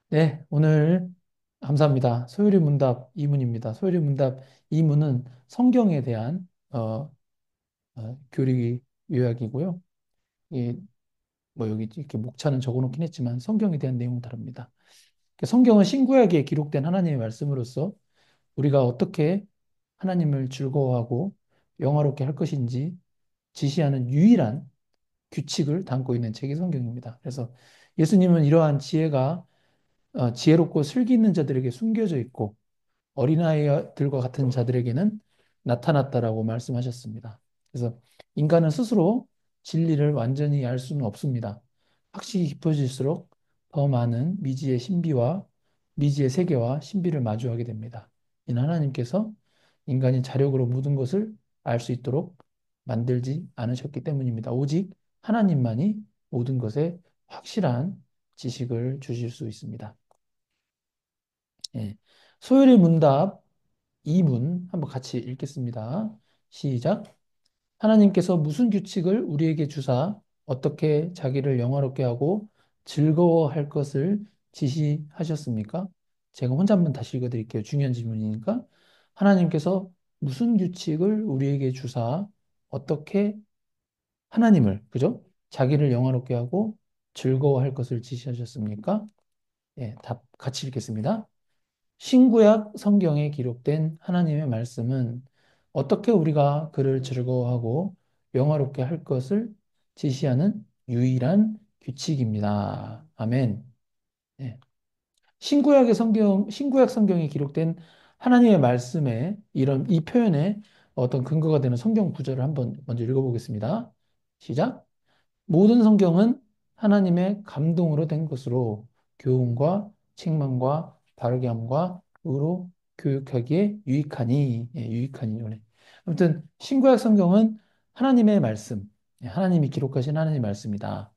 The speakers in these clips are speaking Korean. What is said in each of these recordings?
네, 오늘 감사합니다. 소요리 문답 2문입니다. 소요리 문답 2문은 성경에 대한 교리 요약이고요. 이, 뭐 여기 이렇게 목차는 적어놓긴 했지만 성경에 대한 내용은 다릅니다. 성경은 신구약에 기록된 하나님의 말씀으로서 우리가 어떻게 하나님을 즐거워하고 영화롭게 할 것인지 지시하는 유일한 규칙을 담고 있는 책이 성경입니다. 그래서 예수님은 이러한 지혜가 지혜롭고 슬기 있는 자들에게 숨겨져 있고 어린아이들과 같은 자들에게는 나타났다라고 말씀하셨습니다. 그래서 인간은 스스로 진리를 완전히 알 수는 없습니다. 학식이 깊어질수록 더 많은 미지의 신비와 미지의 세계와 신비를 마주하게 됩니다. 이는 하나님께서 인간이 자력으로 모든 것을 알 수 있도록 만들지 않으셨기 때문입니다. 오직 하나님만이 모든 것에 확실한 지식을 주실 수 있습니다. 예. 소요리 문답 2문 한번 같이 읽겠습니다. 시작. 하나님께서 무슨 규칙을 우리에게 주사 어떻게 자기를 영화롭게 하고 즐거워할 것을 지시하셨습니까? 제가 혼자 한번 다시 읽어드릴게요. 중요한 질문이니까. 하나님께서 무슨 규칙을 우리에게 주사 어떻게 하나님을, 그죠? 자기를 영화롭게 하고 즐거워할 것을 지시하셨습니까? 예, 답 같이 읽겠습니다. 신구약 성경에 기록된 하나님의 말씀은 어떻게 우리가 그를 즐거워하고 영화롭게 할 것을 지시하는 유일한 규칙입니다. 아멘. 네. 신구약 성경에 기록된 하나님의 말씀에 이 표현에 어떤 근거가 되는 성경 구절을 한번 먼저 읽어보겠습니다. 시작. 모든 성경은 하나님의 감동으로 된 것으로 교훈과 책망과 바르게 함과 의로 교육하기에 유익하니, 예, 유익하니. 그래. 아무튼 신구약 성경은 하나님의 말씀, 예, 하나님이 기록하신 하나님의 말씀이다.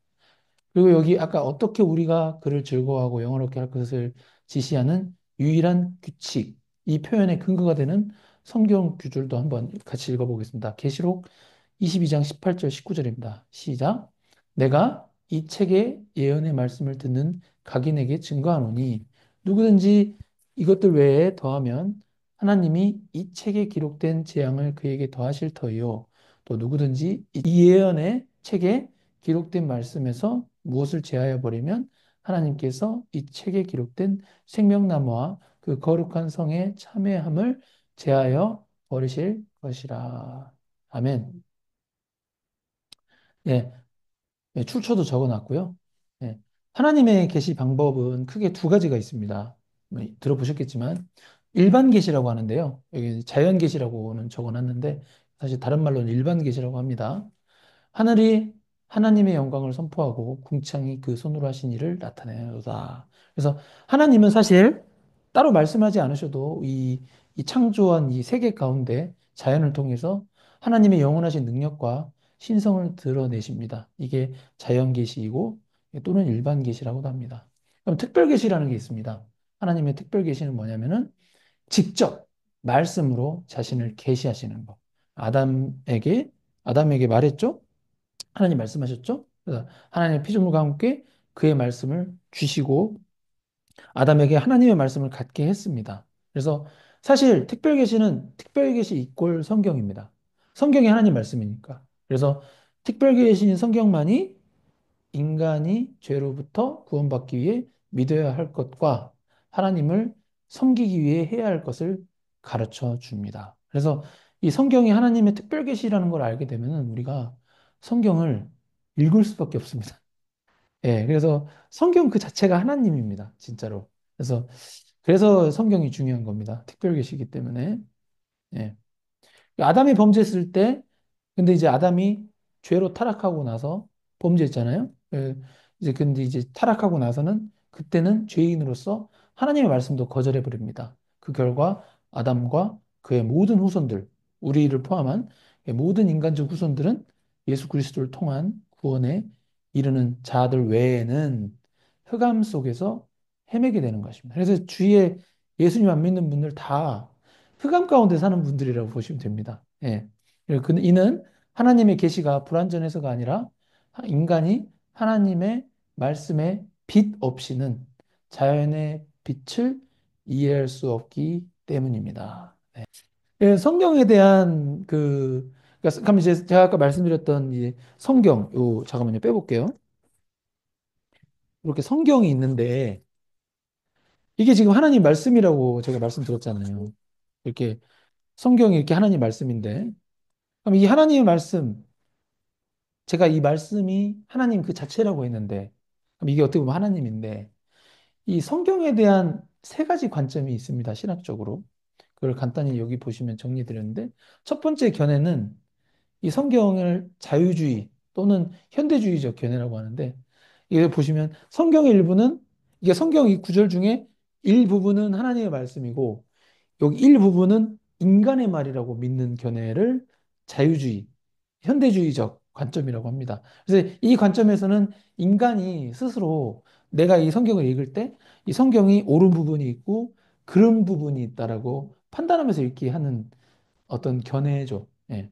그리고 여기 아까 어떻게 우리가 그를 즐거워하고 영화롭게 할 것을 지시하는 유일한 규칙, 이 표현의 근거가 되는 성경 구절도 한번 같이 읽어보겠습니다. 계시록 22장 18절 19절입니다. 시작. 내가 이 책의 예언의 말씀을 듣는 각인에게 증거하노니 누구든지 이것들 외에 더하면 하나님이 이 책에 기록된 재앙을 그에게 더하실 터이요. 또 누구든지 이 예언의 책에 기록된 말씀에서 무엇을 제하여 버리면 하나님께서 이 책에 기록된 생명나무와 그 거룩한 성의 참회함을 제하여 버리실 것이라. 아멘. 예, 예, 출처도 적어놨고요. 예, 하나님의 계시 방법은 크게 두 가지가 있습니다. 뭐, 들어보셨겠지만 일반 계시라고 하는데요. 여기 자연 계시라고는 적어놨는데 사실 다른 말로는 일반 계시라고 합니다. 하늘이 하나님의 영광을 선포하고 궁창이 그 손으로 하신 일을 나타내노다. 그래서 하나님은 사실 따로 말씀하지 않으셔도 이 창조한 이 세계 가운데 자연을 통해서 하나님의 영원하신 능력과 신성을 드러내십니다. 이게 자연 계시이고 또는 일반 계시라고도 합니다. 그럼 특별 계시라는 게 있습니다. 하나님의 특별 계시는 뭐냐면은 직접 말씀으로 자신을 계시하시는 것. 아담에게 아담에게 말했죠? 하나님 말씀하셨죠? 그래서 하나님의 피조물과 함께 그의 말씀을 주시고 아담에게 하나님의 말씀을 갖게 했습니다. 그래서 사실 특별 계시 이꼴 성경입니다. 성경이 하나님 말씀이니까. 그래서 특별 계시인 성경만이 인간이 죄로부터 구원받기 위해 믿어야 할 것과 하나님을 섬기기 위해 해야 할 것을 가르쳐 줍니다. 그래서 이 성경이 하나님의 특별 계시라는 걸 알게 되면 우리가 성경을 읽을 수밖에 없습니다. 예, 그래서 성경 그 자체가 하나님입니다. 진짜로. 그래서 성경이 중요한 겁니다. 특별 계시이기 때문에. 예. 아담이 범죄했을 때, 근데 이제 아담이 죄로 타락하고 나서 범죄했잖아요. 예, 근데 이제 타락하고 나서는 그때는 죄인으로서 하나님의 말씀도 거절해 버립니다. 그 결과 아담과 그의 모든 후손들, 우리를 포함한 모든 인간적 후손들은 예수 그리스도를 통한 구원에 이르는 자들 외에는 흑암 속에서 헤매게 되는 것입니다. 그래서 주위에 예수님 안 믿는 분들 다 흑암 가운데 사는 분들이라고 보시면 됩니다. 예. 이는 하나님의 계시가 불완전해서가 아니라 인간이 하나님의 말씀에 빛 없이는 자연의 빛을 이해할 수 없기 때문입니다. 예, 성경에 대한 그러니까 그럼 이제 제가 아까 말씀드렸던 이 성경, 잠깐만요, 빼볼게요. 이렇게 성경이 있는데 이게 지금 하나님 말씀이라고 제가 말씀드렸잖아요. 이렇게 성경이 이렇게 하나님 말씀인데 그럼 이 하나님의 말씀, 제가 이 말씀이 하나님 그 자체라고 했는데 그럼 이게 어떻게 보면 하나님인데 이 성경에 대한 세 가지 관점이 있습니다. 신학적으로. 그걸 간단히 여기 보시면 정리드렸는데 첫 번째 견해는 이 성경을 자유주의 또는 현대주의적 견해라고 하는데 이게 보시면 성경의 일부는 이게 성경 이 구절 중에 일부분은 하나님의 말씀이고 여기 일부분은 인간의 말이라고 믿는 견해를 자유주의, 현대주의적 관점이라고 합니다. 그래서 이 관점에서는 인간이 스스로 내가 이 성경을 읽을 때 이 성경이 옳은 부분이 있고 그른 부분이 있다라고 판단하면서 읽게 하는 어떤 견해죠. 예.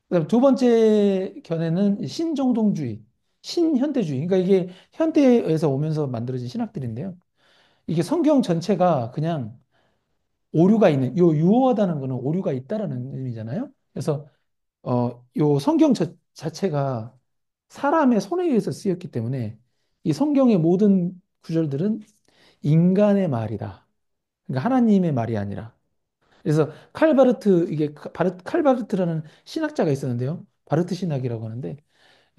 그다음 두 번째 견해는 신정동주의, 신현대주의. 그러니까 이게 현대에서 오면서 만들어진 신학들인데요. 이게 성경 전체가 그냥 오류가 있는, 유효하다는 거는 오류가 있다라는 의미잖아요. 그래서 요 성경 자체가 사람의 손에 의해서 쓰였기 때문에 이 성경의 모든 구절들은 인간의 말이다. 그러니까 하나님의 말이 아니라. 그래서 이게 칼바르트라는 신학자가 있었는데요. 바르트 신학이라고 하는데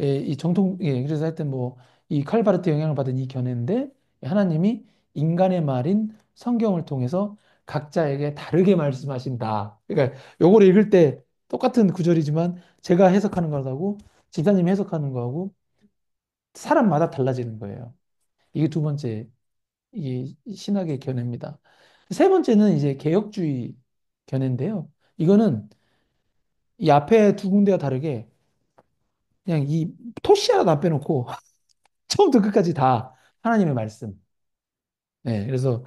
예, 이 정통, 예, 그래서 하여튼 뭐, 이 칼바르트 영향을 받은 이 견해인데, 하나님이 인간의 말인 성경을 통해서 각자에게 다르게 말씀하신다. 그러니까 요걸 읽을 때 똑같은 구절이지만 제가 해석하는 거하고 지사님이 해석하는 거하고 사람마다 달라지는 거예요. 이게 두 번째, 이게 신학의 견해입니다. 세 번째는 이제 개혁주의 견해인데요. 이거는 이 앞에 두 군데와 다르게 그냥 이 토시 하나도 안 빼놓고 처음부터 끝까지 다 하나님의 말씀. 네, 그래서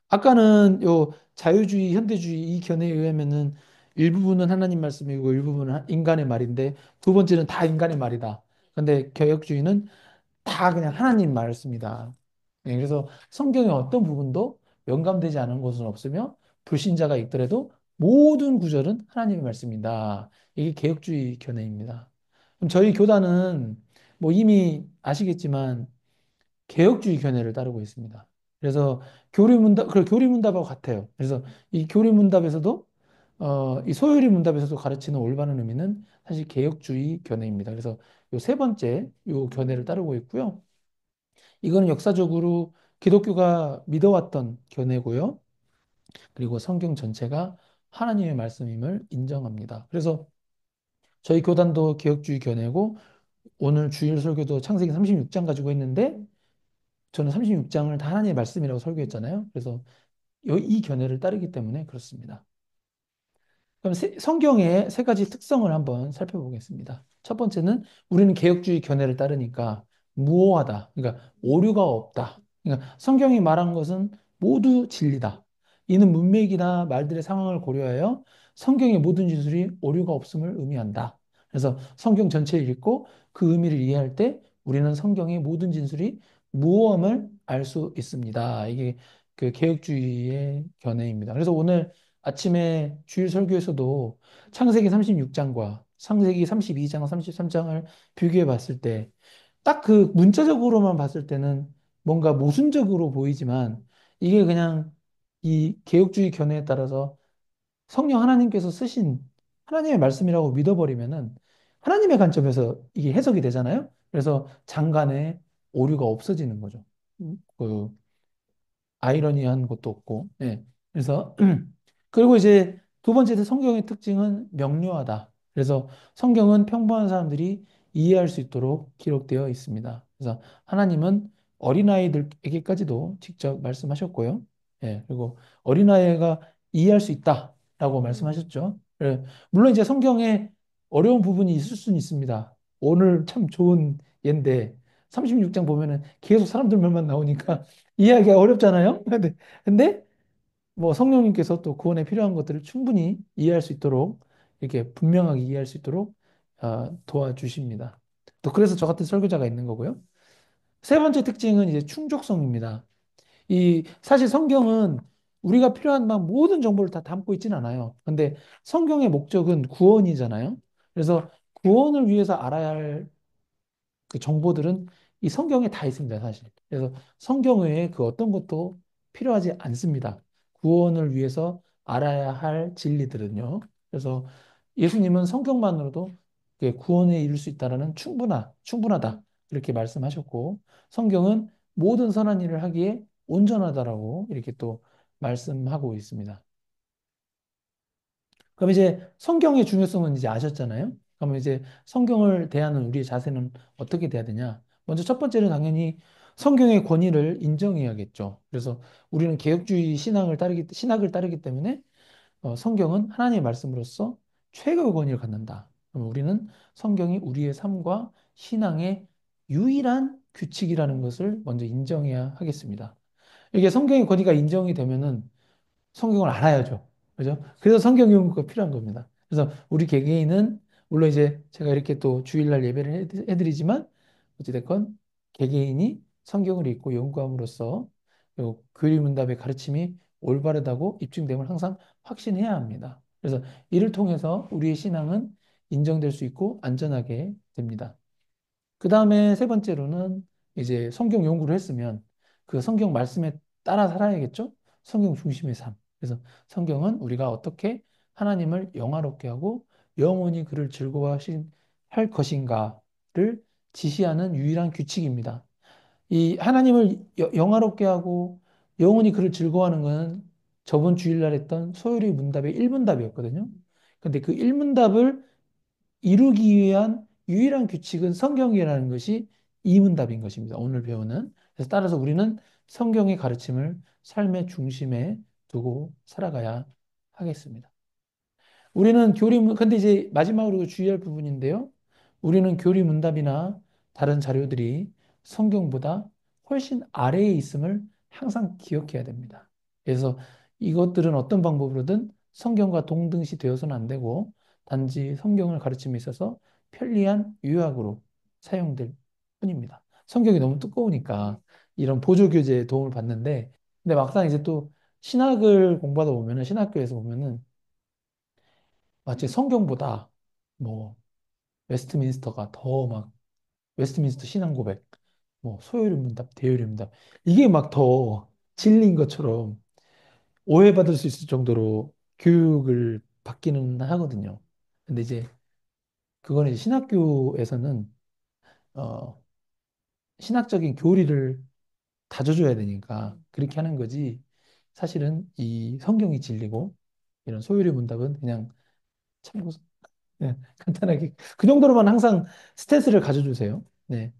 아까는 요 자유주의, 현대주의 이 견해에 의하면은 일부분은 하나님 말씀이고 일부분은 인간의 말인데 두 번째는 다 인간의 말이다. 근데 개혁주의는 다 그냥 하나님 말씀이다. 네, 그래서 성경의 어떤 부분도 명감되지 않은 곳은 없으며 불신자가 읽더라도 모든 구절은 하나님의 말씀이다. 이게 개혁주의 견해입니다. 그럼 저희 교단은 뭐 이미 아시겠지만 개혁주의 견해를 따르고 있습니다. 그래서 교리문답하고 같아요. 그래서 이 교리문답에서도 이 소요리 문답에서도 가르치는 올바른 의미는 사실 개혁주의 견해입니다. 그래서 요 세 번째 요 견해를 따르고 있고요. 이거는 역사적으로 기독교가 믿어왔던 견해고요. 그리고 성경 전체가 하나님의 말씀임을 인정합니다. 그래서 저희 교단도 개혁주의 견해고 오늘 주일 설교도 창세기 36장 가지고 했는데 저는 36장을 다 하나님의 말씀이라고 설교했잖아요. 그래서 이 견해를 따르기 때문에 그렇습니다. 그럼 성경의 세 가지 특성을 한번 살펴보겠습니다. 첫 번째는 우리는 개혁주의 견해를 따르니까 무오하다. 그러니까 오류가 없다. 그러니까 성경이 말한 것은 모두 진리다. 이는 문맥이나 말들의 상황을 고려하여 성경의 모든 진술이 오류가 없음을 의미한다. 그래서 성경 전체를 읽고 그 의미를 이해할 때 우리는 성경의 모든 진술이 무오함을 알 수 있습니다. 이게 그 개혁주의의 견해입니다. 그래서 오늘 아침에 주일 설교에서도 창세기 36장과 창세기 32장, 33장을 비교해 봤을 때 딱 그 문자적으로만 봤을 때는 뭔가 모순적으로 보이지만 이게 그냥 이 개혁주의 견해에 따라서 성령 하나님께서 쓰신 하나님의 말씀이라고 믿어버리면은 하나님의 관점에서 이게 해석이 되잖아요. 그래서 장간에 오류가 없어지는 거죠. 그 아이러니한 것도 없고. 예. 그래서 그리고 이제 두 번째 성경의 특징은 명료하다. 그래서 성경은 평범한 사람들이 이해할 수 있도록 기록되어 있습니다. 그래서 하나님은 어린아이들에게까지도 직접 말씀하셨고요. 예. 그리고 어린아이가 이해할 수 있다라고 말씀하셨죠. 예. 물론 이제 성경에 어려운 부분이 있을 수는 있습니다. 오늘 참 좋은 예인데 36장 보면은 계속 사람들 말만 나오니까 이해하기가 어렵잖아요. 근데 뭐 성령님께서 또 구원에 필요한 것들을 충분히 이해할 수 있도록 이렇게 분명하게 이해할 수 있도록 도와주십니다. 또 그래서 저 같은 설교자가 있는 거고요. 세 번째 특징은 이제 충족성입니다. 사실 성경은 우리가 필요한 막 모든 정보를 다 담고 있진 않아요. 근데 성경의 목적은 구원이잖아요. 그래서 구원을 위해서 알아야 할 그 정보들은 이 성경에 다 있습니다, 사실. 그래서 성경 외에 그 어떤 것도 필요하지 않습니다. 구원을 위해서 알아야 할 진리들은요. 그래서 예수님은 성경만으로도 구원에 이룰 수 있다라는 충분하다. 이렇게 말씀하셨고, 성경은 모든 선한 일을 하기에 온전하다라고 이렇게 또 말씀하고 있습니다. 그럼 이제 성경의 중요성은 이제 아셨잖아요? 그러면 이제 성경을 대하는 우리의 자세는 어떻게 돼야 되냐? 먼저 첫 번째는 당연히 성경의 권위를 인정해야겠죠. 그래서 우리는 개혁주의 신학을 따르기 때문에 성경은 하나님의 말씀으로서 최고의 권위를 갖는다. 그럼 우리는 성경이 우리의 삶과 신앙의 유일한 규칙이라는 것을 먼저 인정해야 하겠습니다. 이게 성경의 권위가 인정이 되면은 성경을 알아야죠. 그죠? 그래서 성경 연구가 필요한 겁니다. 그래서 우리 개개인은 물론 이제 제가 이렇게 또 주일날 예배를 해드리지만 어찌됐건 개개인이 성경을 읽고 연구함으로써 요 교리문답의 가르침이 올바르다고 입증됨을 항상 확신해야 합니다. 그래서 이를 통해서 우리의 신앙은 인정될 수 있고 안전하게 됩니다. 그 다음에 세 번째로는 이제 성경 연구를 했으면 그 성경 말씀에 따라 살아야겠죠? 성경 중심의 삶. 그래서 성경은 우리가 어떻게 하나님을 영화롭게 하고 영원히 그를 즐거워하실 할 것인가를 지시하는 유일한 규칙입니다. 이 하나님을 영화롭게 하고 영원히 그를 즐거워하는 것은 저번 주일날 했던 소요리 문답의 1문답이었거든요. 근데 그 1문답을 이루기 위한 유일한 규칙은 성경이라는 것이 이문답인 것입니다. 오늘 배우는. 그래서 따라서 우리는 성경의 가르침을 삶의 중심에 두고 살아가야 하겠습니다. 근데 이제 마지막으로 주의할 부분인데요. 우리는 교리문답이나 다른 자료들이 성경보다 훨씬 아래에 있음을 항상 기억해야 됩니다. 그래서 이것들은 어떤 방법으로든 성경과 동등시 되어서는 안 되고 단지 성경을 가르침에 있어서 편리한 요약으로 사용될 뿐입니다. 성경이 너무 두꺼우니까 이런 보조교재의 도움을 받는데 근데 막상 이제 또 신학을 공부하다 보면은 신학교에서 보면은 마치 성경보다 뭐 웨스트민스터가 더 막 웨스트민스터 신앙 고백, 뭐 소요리 문답, 대요리 문답 이게 막 더 진리인 것처럼 오해받을 수 있을 정도로 교육을 받기는 하거든요. 근데 이제 그거는 이제 신학교에서는 어 신학적인 교리를 다져줘야 되니까 그렇게 하는 거지. 사실은 이 성경이 진리고 이런 소요리 문답은 그냥 참고 네, 간단하게 그 정도로만 항상 스탠스를 가져주세요. 네.